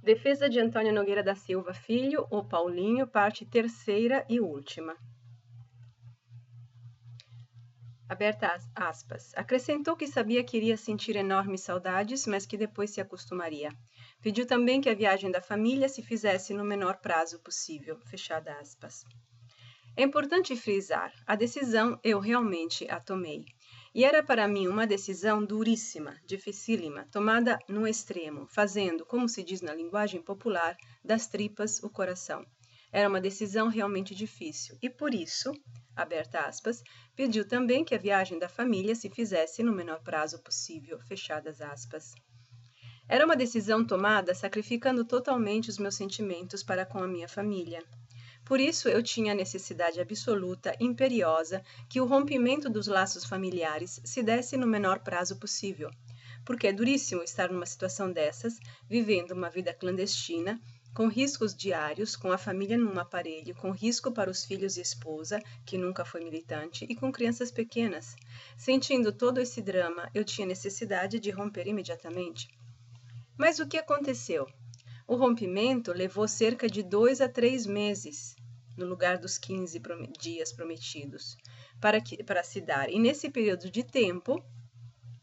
Defesa de Antônio Nogueira da Silva Filho, o Paulinho, parte terceira e última. Aberta aspas. Acrescentou que sabia que iria sentir enormes saudades, mas que depois se acostumaria. Pediu também que a viagem da família se fizesse no menor prazo possível. Fechada aspas. É importante frisar, a decisão eu realmente a tomei. E era para mim uma decisão duríssima, dificílima, tomada no extremo, fazendo, como se diz na linguagem popular, das tripas o coração. Era uma decisão realmente difícil e por isso, aberta aspas, pediu também que a viagem da família se fizesse no menor prazo possível, fechadas aspas. Era uma decisão tomada sacrificando totalmente os meus sentimentos para com a minha família. Por isso, eu tinha a necessidade absoluta, imperiosa, que o rompimento dos laços familiares se desse no menor prazo possível. Porque é duríssimo estar numa situação dessas, vivendo uma vida clandestina, com riscos diários, com a família num aparelho, com risco para os filhos e esposa, que nunca foi militante, e com crianças pequenas. Sentindo todo esse drama, eu tinha necessidade de romper imediatamente. Mas o que aconteceu? O rompimento levou cerca de 2 a 3 meses, no lugar dos 15 dias prometidos, para se dar. E nesse período de tempo,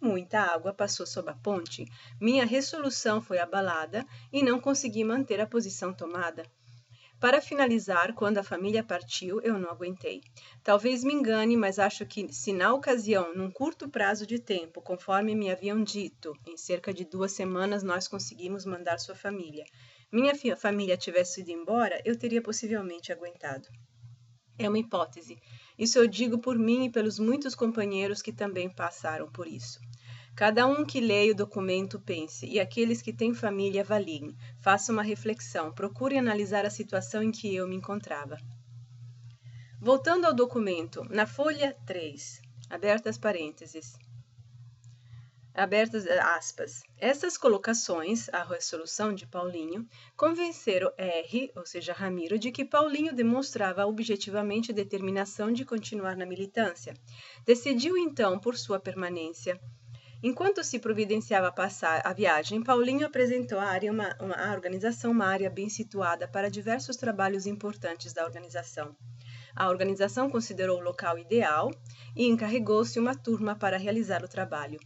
muita água passou sob a ponte. Minha resolução foi abalada e não consegui manter a posição tomada. Para finalizar, quando a família partiu, eu não aguentei. Talvez me engane, mas acho que se na ocasião, num curto prazo de tempo, conforme me haviam dito, em cerca de 2 semanas nós conseguimos mandar sua família, minha família tivesse ido embora, eu teria possivelmente aguentado. É uma hipótese. Isso eu digo por mim e pelos muitos companheiros que também passaram por isso. Cada um que leia o documento pense, e aqueles que têm família avaliem, façam uma reflexão, procurem analisar a situação em que eu me encontrava. Voltando ao documento, na folha 3, abertas parênteses, abertas aspas, essas colocações, a resolução de Paulinho, convenceram R, ou seja, Ramiro, de que Paulinho demonstrava objetivamente determinação de continuar na militância. Decidiu então por sua permanência. Enquanto se providenciava a viagem, Paulinho apresentou à área a organização uma área bem situada para diversos trabalhos importantes da organização. A organização considerou o local ideal e encarregou-se uma turma para realizar o trabalho.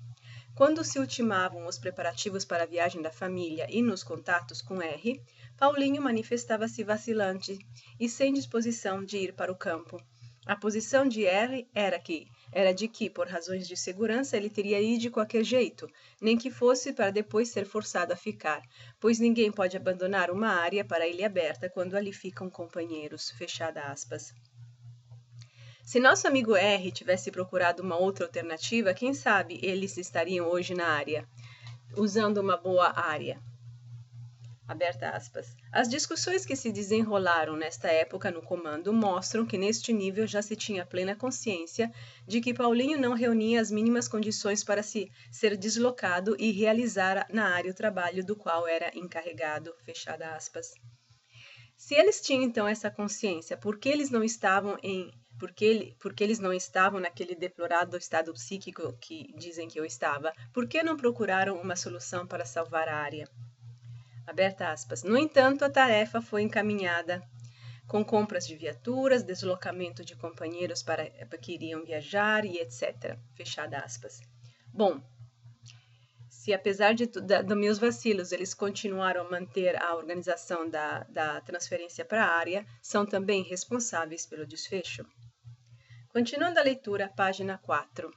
Quando se ultimavam os preparativos para a viagem da família e nos contatos com R, Paulinho manifestava-se vacilante e sem disposição de ir para o campo. A posição de R era de que, por razões de segurança, ele teria ido de qualquer jeito, nem que fosse para depois ser forçado a ficar, pois ninguém pode abandonar uma área para ele aberta quando ali ficam companheiros. Fechada aspas. Se nosso amigo R tivesse procurado uma outra alternativa, quem sabe eles estariam hoje na área, usando uma boa área. Aberta aspas. As discussões que se desenrolaram nesta época no comando mostram que neste nível já se tinha plena consciência de que Paulinho não reunia as mínimas condições para ser deslocado e realizar na área o trabalho do qual era encarregado. Fechada aspas. Se eles tinham então essa consciência, por que eles não estavam porque eles não estavam naquele deplorável estado psíquico que dizem que eu estava? Por que não procuraram uma solução para salvar a área? Aberta aspas. No entanto, a tarefa foi encaminhada com compras de viaturas, deslocamento de companheiros para que iriam viajar e etc. Fechada aspas. Bom, se apesar dos meus vacilos eles continuaram a manter a organização da transferência para a área, são também responsáveis pelo desfecho. Continuando a leitura, página 4.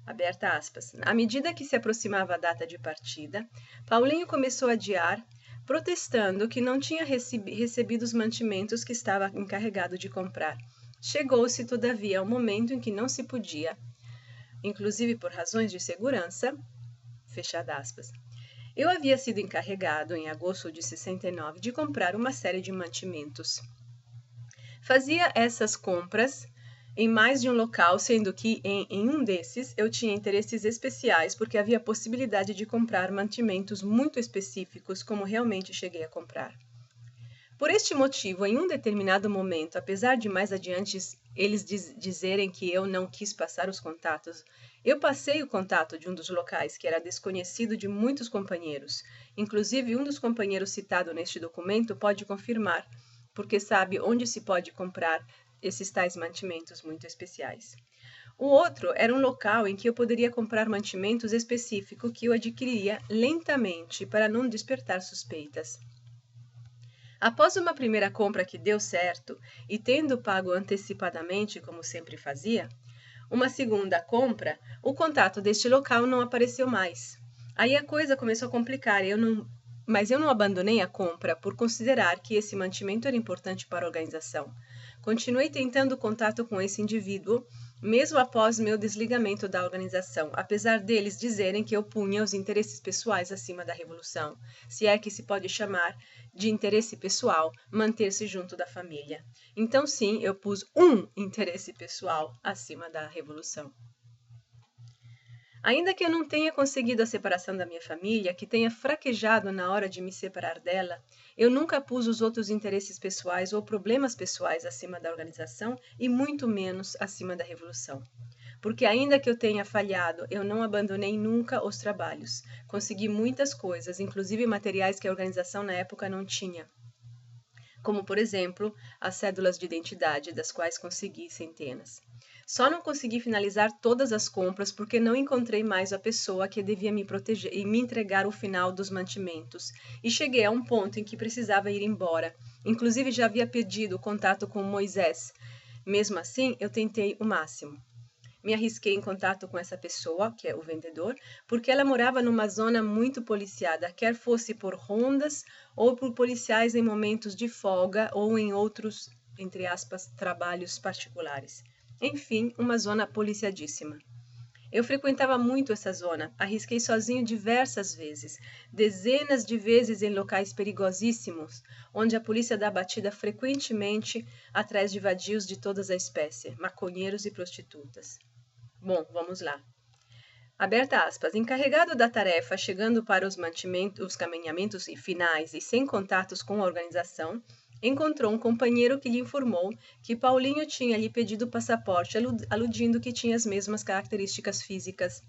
Aberta aspas. À medida que se aproximava a data de partida, Paulinho começou a adiar, protestando que não tinha recebido os mantimentos que estava encarregado de comprar. Chegou-se, todavia, ao momento em que não se podia, inclusive por razões de segurança, fechada aspas. Eu havia sido encarregado, em agosto de 69, de comprar uma série de mantimentos. Fazia essas compras em mais de um local, sendo que em um desses eu tinha interesses especiais porque havia possibilidade de comprar mantimentos muito específicos, como realmente cheguei a comprar. Por este motivo, em um determinado momento, apesar de mais adiante eles dizerem que eu não quis passar os contatos. Eu passei o contato de um dos locais que era desconhecido de muitos companheiros. Inclusive, um dos companheiros citado neste documento pode confirmar, porque sabe onde se pode comprar esses tais mantimentos muito especiais. O outro era um local em que eu poderia comprar mantimentos específicos que eu adquiriria lentamente para não despertar suspeitas. Após uma primeira compra que deu certo e tendo pago antecipadamente, como sempre fazia, uma segunda compra, o contato deste local não apareceu mais. Aí a coisa começou a complicar, mas eu não abandonei a compra por considerar que esse mantimento era importante para a organização. Continuei tentando contato com esse indivíduo, mesmo após meu desligamento da organização, apesar deles dizerem que eu punha os interesses pessoais acima da revolução, se é que se pode chamar de interesse pessoal manter-se junto da família. Então, sim, eu pus um interesse pessoal acima da revolução. Ainda que eu não tenha conseguido a separação da minha família, que tenha fraquejado na hora de me separar dela, eu nunca pus os outros interesses pessoais ou problemas pessoais acima da organização e muito menos acima da revolução. Porque ainda que eu tenha falhado, eu não abandonei nunca os trabalhos. Consegui muitas coisas, inclusive materiais que a organização na época não tinha. Como, por exemplo, as cédulas de identidade, das quais consegui centenas. Só não consegui finalizar todas as compras porque não encontrei mais a pessoa que devia me proteger e me entregar o final dos mantimentos. E cheguei a um ponto em que precisava ir embora. Inclusive já havia pedido contato com Moisés. Mesmo assim, eu tentei o máximo. Me arrisquei em contato com essa pessoa, que é o vendedor, porque ela morava numa zona muito policiada, quer fosse por rondas ou por policiais em momentos de folga ou em outros, entre aspas, trabalhos particulares. Enfim, uma zona policiadíssima. Eu frequentava muito essa zona, arrisquei sozinho diversas vezes, dezenas de vezes em locais perigosíssimos, onde a polícia dá batida frequentemente atrás de vadios de todas as espécies, maconheiros e prostitutas. Bom, vamos lá. Aberta aspas, encarregado da tarefa, chegando para os caminhamentos finais e sem contatos com a organização, encontrou um companheiro que lhe informou que Paulinho tinha lhe pedido o passaporte, aludindo que tinha as mesmas características físicas.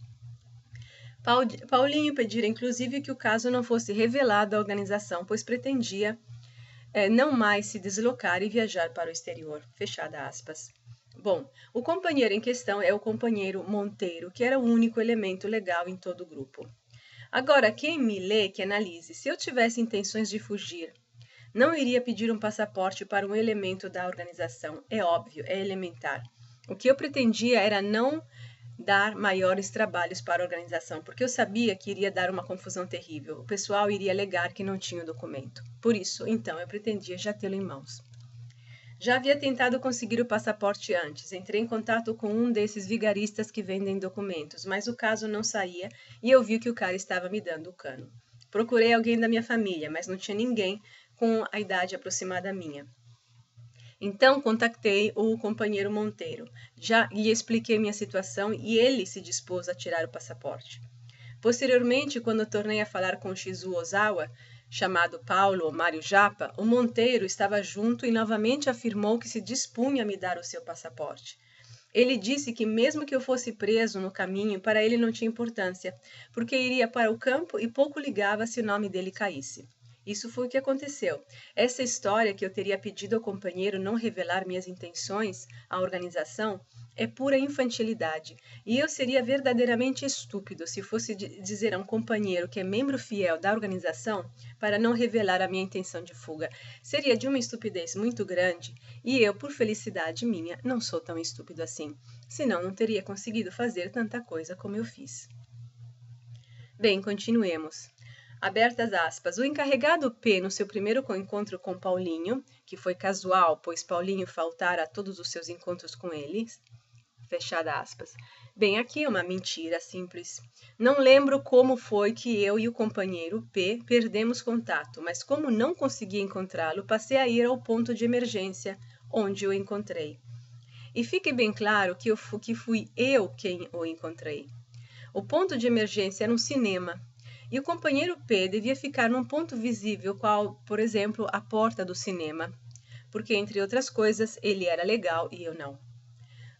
Paulinho pedira inclusive que o caso não fosse revelado à organização, pois pretendia não mais se deslocar e viajar para o exterior. Fechada aspas. Bom, o companheiro em questão é o companheiro Monteiro, que era o único elemento legal em todo o grupo. Agora, quem me lê, que analise. Se eu tivesse intenções de fugir, não iria pedir um passaporte para um elemento da organização. É óbvio, é elementar. O que eu pretendia era não dar maiores trabalhos para a organização, porque eu sabia que iria dar uma confusão terrível. O pessoal iria alegar que não tinha o documento. Por isso, então, eu pretendia já tê-lo em mãos. Já havia tentado conseguir o passaporte antes. Entrei em contato com um desses vigaristas que vendem documentos, mas o caso não saía e eu vi que o cara estava me dando o cano. Procurei alguém da minha família, mas não tinha ninguém com a idade aproximada minha. Então, contatei o companheiro Monteiro. Já lhe expliquei minha situação e ele se dispôs a tirar o passaporte. Posteriormente, quando tornei a falar com Shizu Ozawa, chamado Paulo ou Mário Japa, o Monteiro estava junto e novamente afirmou que se dispunha a me dar o seu passaporte. Ele disse que mesmo que eu fosse preso no caminho, para ele não tinha importância, porque iria para o campo e pouco ligava se o nome dele caísse. Isso foi o que aconteceu. Essa história que eu teria pedido ao companheiro não revelar minhas intenções à organização é pura infantilidade, e eu seria verdadeiramente estúpido se fosse dizer a um companheiro que é membro fiel da organização para não revelar a minha intenção de fuga. Seria de uma estupidez muito grande, e eu, por felicidade minha, não sou tão estúpido assim, senão não teria conseguido fazer tanta coisa como eu fiz. Bem, continuemos. Abertas aspas, o encarregado P, no seu primeiro encontro com Paulinho, que foi casual, pois Paulinho faltara a todos os seus encontros com eles, fechada aspas. Bem, aqui é uma mentira simples. Não lembro como foi que eu e o companheiro P perdemos contato, mas como não consegui encontrá-lo, passei a ir ao ponto de emergência, onde o encontrei. E fique bem claro que fui eu quem o encontrei. O ponto de emergência era um cinema, e o companheiro P devia ficar num ponto visível, qual, por exemplo, a porta do cinema, porque, entre outras coisas, ele era legal e eu não.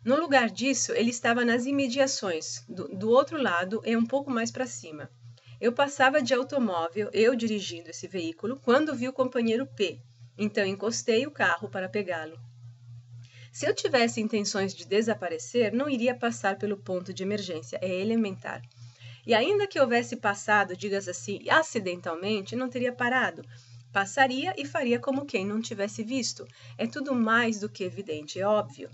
No lugar disso, ele estava nas imediações, do outro lado e um pouco mais para cima. Eu passava de automóvel, eu dirigindo esse veículo, quando vi o companheiro P. Então encostei o carro para pegá-lo. Se eu tivesse intenções de desaparecer, não iria passar pelo ponto de emergência, é elementar. E ainda que houvesse passado, digas assim, acidentalmente, não teria parado. Passaria e faria como quem não tivesse visto. É tudo mais do que evidente, é óbvio.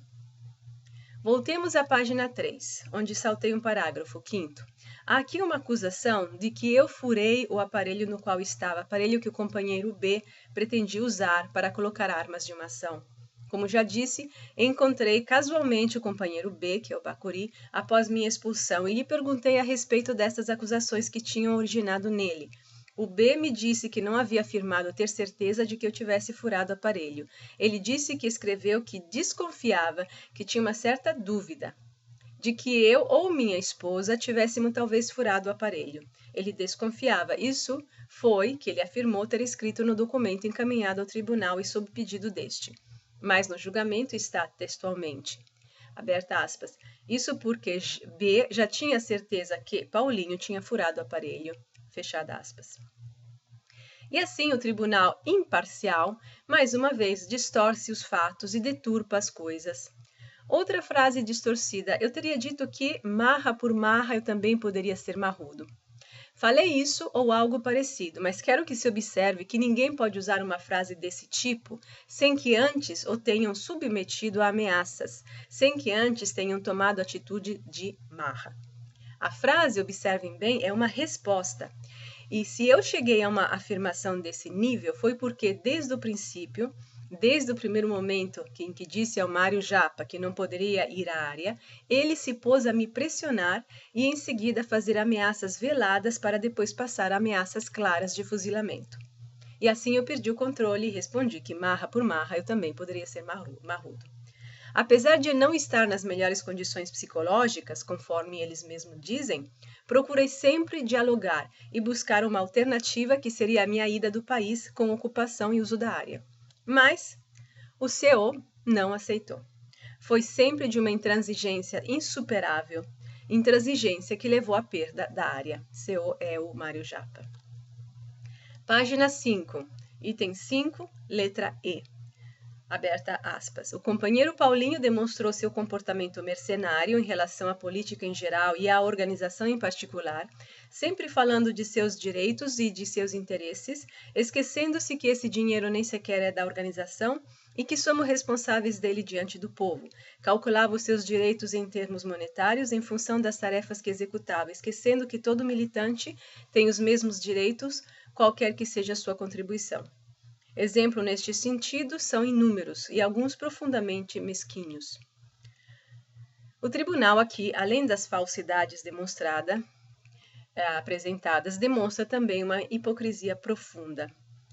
Voltemos à página 3, onde saltei um parágrafo, 5º. Há aqui uma acusação de que eu furei o aparelho no qual estava, aparelho que o companheiro B pretendia usar para colocar armas de uma ação. Como já disse, encontrei casualmente o companheiro B, que é o Bacuri, após minha expulsão e lhe perguntei a respeito dessas acusações que tinham originado nele. O B me disse que não havia afirmado ter certeza de que eu tivesse furado o aparelho. Ele disse que escreveu que desconfiava, que tinha uma certa dúvida de que eu ou minha esposa tivéssemos talvez furado o aparelho. Ele desconfiava. Isso foi que ele afirmou ter escrito no documento encaminhado ao tribunal e sob pedido deste. Mas no julgamento está textualmente. Aberta aspas. Isso porque B já tinha certeza que Paulinho tinha furado o aparelho. Fechada aspas. E assim o tribunal imparcial, mais uma vez, distorce os fatos e deturpa as coisas. Outra frase distorcida, eu teria dito que marra por marra eu também poderia ser marrudo. Falei isso ou algo parecido, mas quero que se observe que ninguém pode usar uma frase desse tipo sem que antes o tenham submetido a ameaças, sem que antes tenham tomado atitude de marra. A frase, observem bem, é uma resposta. E se eu cheguei a uma afirmação desse nível, foi porque desde o princípio, desde o primeiro momento em que disse ao Mário Japa que não poderia ir à área, ele se pôs a me pressionar e em seguida fazer ameaças veladas para depois passar ameaças claras de fuzilamento. E assim eu perdi o controle e respondi que marra por marra eu também poderia ser marrudo. Apesar de não estar nas melhores condições psicológicas, conforme eles mesmos dizem, procurei sempre dialogar e buscar uma alternativa que seria a minha ida do país com ocupação e uso da área. Mas o CO não aceitou. Foi sempre de uma intransigência insuperável, intransigência que levou à perda da área. CO é o Mário Japa. Página 5, item 5, letra E. Aberta aspas. O companheiro Paulinho demonstrou seu comportamento mercenário em relação à política em geral e à organização em particular, sempre falando de seus direitos e de seus interesses, esquecendo-se que esse dinheiro nem sequer é da organização e que somos responsáveis dele diante do povo. Calculava os seus direitos em termos monetários em função das tarefas que executava, esquecendo que todo militante tem os mesmos direitos, qualquer que seja a sua contribuição. Exemplo neste sentido são inúmeros e alguns profundamente mesquinhos. O tribunal aqui, além das falsidades apresentadas, demonstra também uma hipocrisia profunda.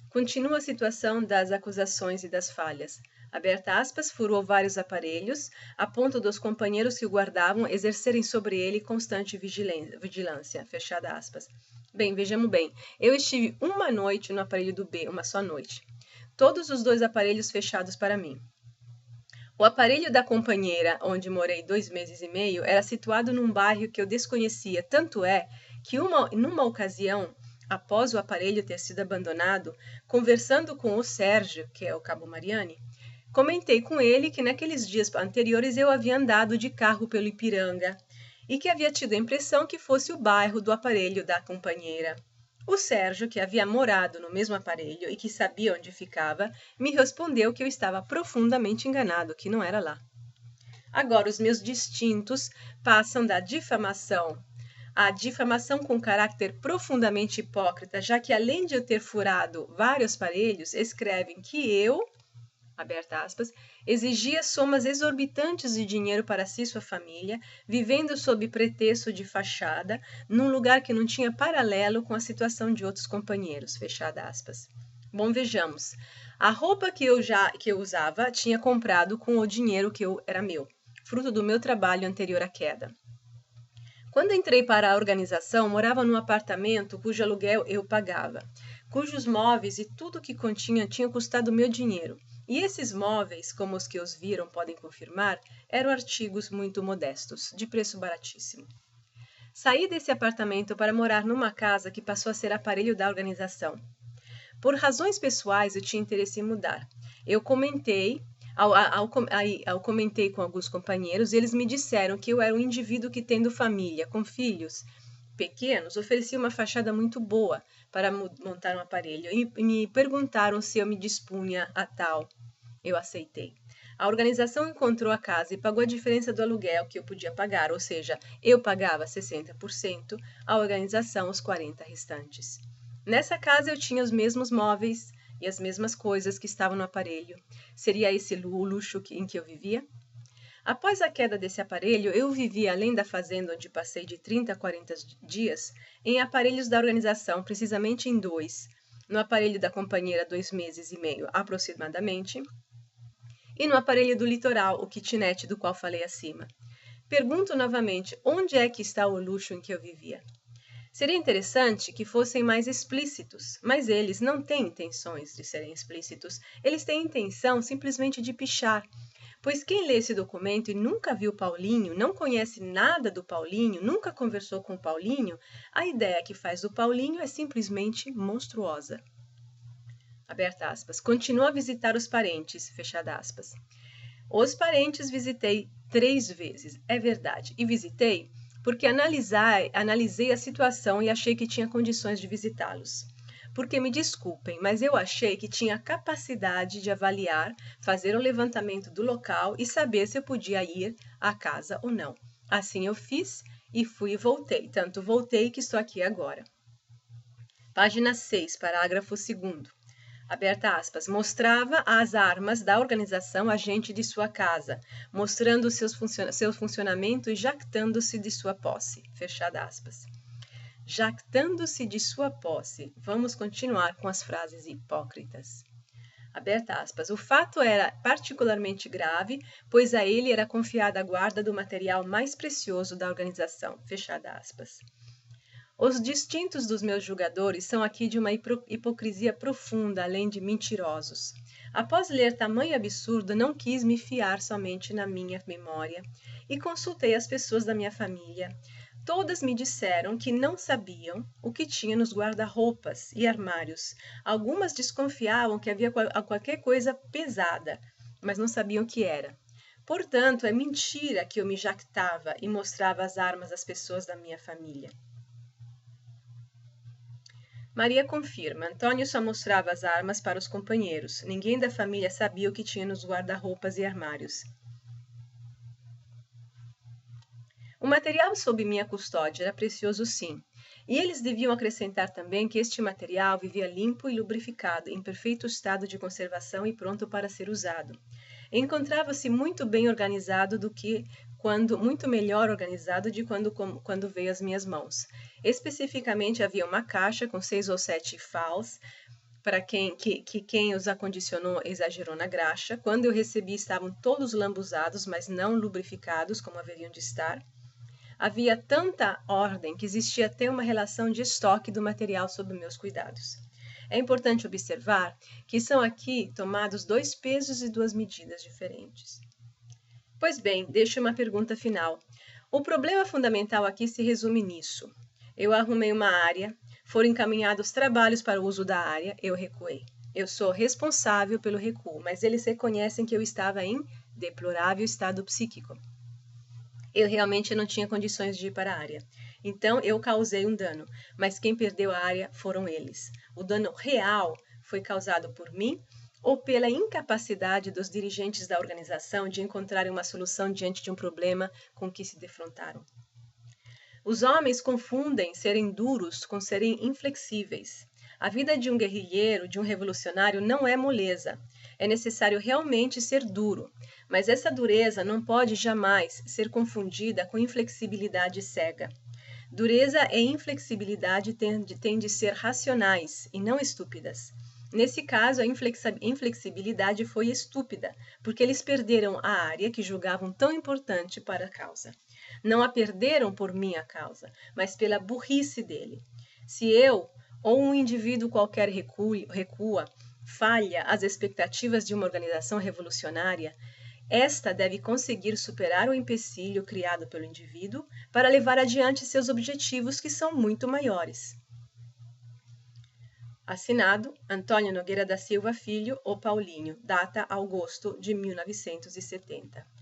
Continua a situação das acusações e das falhas. Aberta aspas, furou vários aparelhos, a ponto dos companheiros que o guardavam exercerem sobre ele constante vigilância. Fechada aspas. Bem, vejamos bem, eu estive uma noite no aparelho do B, uma só noite. Todos os 2 aparelhos fechados para mim. O aparelho da companheira, onde morei 2 meses e meio, era situado num bairro que eu desconhecia, tanto é que numa ocasião, após o aparelho ter sido abandonado, conversando com o Sérgio, que é o Cabo Mariani, comentei com ele que naqueles dias anteriores eu havia andado de carro pelo Ipiranga e que havia tido a impressão que fosse o bairro do aparelho da companheira. O Sérgio, que havia morado no mesmo aparelho e que sabia onde ficava, me respondeu que eu estava profundamente enganado, que não era lá. Agora, os meus distintos passam da difamação à difamação com caráter profundamente hipócrita, já que além de eu ter furado vários aparelhos, escrevem que eu, aberta aspas, exigia somas exorbitantes de dinheiro para si e sua família, vivendo sob pretexto de fachada, num lugar que não tinha paralelo com a situação de outros companheiros, fechada aspas. Bom, vejamos. A roupa que eu usava tinha comprado com o dinheiro que era meu, fruto do meu trabalho anterior à queda. Quando entrei para a organização, morava num apartamento cujo aluguel eu pagava, cujos móveis e tudo que continha tinha custado meu dinheiro. E esses móveis, como os que os viram podem confirmar, eram artigos muito modestos, de preço baratíssimo. Saí desse apartamento para morar numa casa que passou a ser aparelho da organização. Por razões pessoais, eu tinha interesse em mudar. Eu comentei comentei com alguns companheiros, e eles me disseram que eu era um indivíduo que, tendo família, com filhos pequenos, oferecia uma fachada muito boa para montar um aparelho, e me perguntaram se eu me dispunha a tal. Eu aceitei. A organização encontrou a casa e pagou a diferença do aluguel que eu podia pagar, ou seja, eu pagava 60%, a organização os 40% restantes. Nessa casa eu tinha os mesmos móveis e as mesmas coisas que estavam no aparelho. Seria esse o luxo em que eu vivia? Após a queda desse aparelho, eu vivia, além da fazenda onde passei de 30 a 40 dias, em aparelhos da organização, precisamente em 2. No aparelho da companheira, 2 meses e meio aproximadamente, e no aparelho do litoral, o kitnet do qual falei acima. Pergunto novamente, onde é que está o luxo em que eu vivia? Seria interessante que fossem mais explícitos, mas eles não têm intenções de serem explícitos, eles têm intenção simplesmente de pichar. Pois quem lê esse documento e nunca viu Paulinho, não conhece nada do Paulinho, nunca conversou com o Paulinho, a ideia que faz do Paulinho é simplesmente monstruosa. Aberta aspas. Continua a visitar os parentes, fechada aspas. Os parentes visitei 3 vezes, é verdade, e visitei porque analisei a situação e achei que tinha condições de visitá-los. Porque me desculpem, mas eu achei que tinha capacidade de avaliar, fazer o levantamento do local e saber se eu podia ir à casa ou não. Assim eu fiz e fui e voltei. Tanto voltei que estou aqui agora. Página 6, parágrafo 2º. Aberta aspas, mostrava as armas da organização agente de sua casa, mostrando seu funcionamento e jactando-se de sua posse. Fechada aspas. Jactando-se de sua posse. Vamos continuar com as frases hipócritas. Aberta aspas. O fato era particularmente grave, pois a ele era confiada a guarda do material mais precioso da organização. Fechada aspas. Os distintos dos meus julgadores são aqui de uma hipocrisia profunda, além de mentirosos. Após ler tamanho absurdo, não quis me fiar somente na minha memória e consultei as pessoas da minha família. Todas me disseram que não sabiam o que tinha nos guarda-roupas e armários. Algumas desconfiavam que havia qualquer coisa pesada, mas não sabiam o que era. Portanto, é mentira que eu me jactava e mostrava as armas às pessoas da minha família. Maria confirma. Antônio só mostrava as armas para os companheiros. Ninguém da família sabia o que tinha nos guarda-roupas e armários. O material sob minha custódia era precioso, sim. E eles deviam acrescentar também que este material vivia limpo e lubrificado, em perfeito estado de conservação e pronto para ser usado. Encontrava-se muito bem organizado muito melhor organizado de quando veio às minhas mãos. Especificamente, havia uma caixa com 6 ou 7 fals, para quem os acondicionou exagerou na graxa. Quando eu recebi, estavam todos lambuzados, mas não lubrificados, como haveriam de estar. Havia tanta ordem que existia até uma relação de estoque do material sob meus cuidados. É importante observar que são aqui tomados 2 pesos e 2 medidas diferentes. Pois bem, deixo uma pergunta final. O problema fundamental aqui se resume nisso. Eu arrumei uma área, foram encaminhados trabalhos para o uso da área, eu recuei. Eu sou responsável pelo recuo, mas eles reconhecem que eu estava em deplorável estado psíquico. Eu realmente não tinha condições de ir para a área. Então, eu causei um dano, mas quem perdeu a área foram eles. O dano real foi causado por mim ou pela incapacidade dos dirigentes da organização de encontrarem uma solução diante de um problema com que se defrontaram. Os homens confundem serem duros com serem inflexíveis. A vida de um guerrilheiro, de um revolucionário, não é moleza. É necessário realmente ser duro, mas essa dureza não pode jamais ser confundida com inflexibilidade cega. Dureza e inflexibilidade têm de ser racionais e não estúpidas. Nesse caso, a inflexibilidade foi estúpida, porque eles perderam a área que julgavam tão importante para a causa. Não a perderam por minha causa, mas pela burrice dele. Se eu ou um indivíduo qualquer recua, falha as expectativas de uma organização revolucionária, esta deve conseguir superar o empecilho criado pelo indivíduo para levar adiante seus objetivos, que são muito maiores. Assinado Antônio Nogueira da Silva Filho, o Paulinho, data agosto de 1970.